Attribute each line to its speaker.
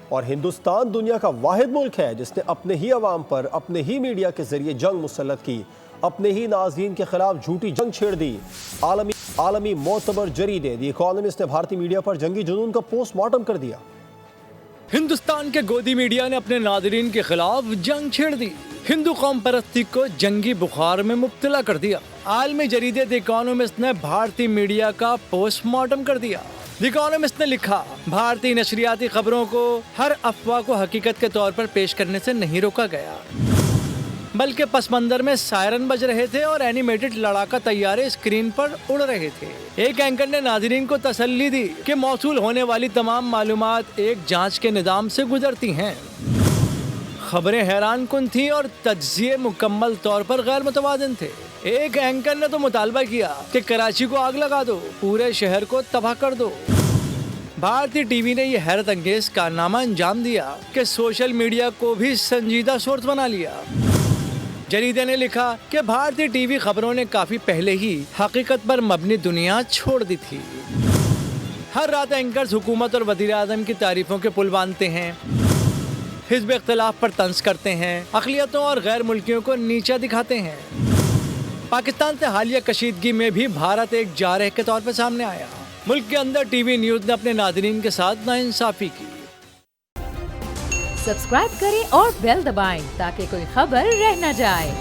Speaker 1: اور ہندوستان دنیا کا واحد ملک ہے جس نے اپنے ہی عوام پر اپنے ہی میڈیا کے ذریعے جنگ مسلط کی، اپنے ہی ناظرین کے خلاف جھوٹی جنگ چھیڑ دی۔ عالمی معتبر جریدے دی اکانومسٹ نے بھارتی میڈیا پر جنگی جنون کا پوسٹ مارٹم کر دیا۔
Speaker 2: ہندوستان کے گودی میڈیا نے اپنے ناظرین کے خلاف جنگ چھیڑ دی، ہندو قوم پرستی کو جنگی بخار میں مبتلا کر دیا۔ عالمی جریدے دی اکانومسٹ نے بھارتی میڈیا کا پوسٹ مارٹم کر دیا۔ دی اکانومسٹ نے لکھا، بھارتی نشریاتی خبروں کو ہر افواہ کو حقیقت کے طور پر پیش کرنے سے نہیں روکا گیا، بلکہ پس منظر میں سائرن بج رہے تھے اور اینیمیٹڈ لڑاکا طیارے اسکرین پر اڑ رہے تھے۔ ایک اینکر نے ناظرین کو تسلی دی کہ موصول ہونے والی تمام معلومات ایک جانچ کے نظام سے گزرتی ہیں۔ خبریں حیران کن تھیں اور تجزیے مکمل طور پر غیر متوازن تھے۔ ایک اینکر نے تو مطالبہ کیا کہ کراچی کو آگ لگا دو، پورے شہر کو تباہ کر دو۔ بھارتی ٹی وی نے یہ حیرت انگیز کارنامہ انجام دیا کہ سوشل میڈیا کو بھی سنجیدہ سورس بنا لیا۔ جریدے نے لکھا کہ بھارتی ٹی وی خبروں نے کافی پہلے ہی حقیقت پر مبنی دنیا چھوڑ دی تھی۔ ہر رات اینکرز حکومت اور وزیر اعظم کی تعریفوں کے پل باندھتے ہیں، حزب اختلاف پر طنز کرتے ہیں، اقلیتوں اور غیر ملکیوں کو نیچا دکھاتے ہیں۔ پاکستان سے حالیہ کشیدگی میں بھی بھارت ایک جارح کے طور پر سامنے آیا۔ ملک کے اندر ٹی وی نیوز نے اپنے ناظرین کے ساتھ ناانصافی کی۔
Speaker 3: سبسکرائب کریں اور بیل دبائیں تاکہ کوئی خبر رہ نہ جائے۔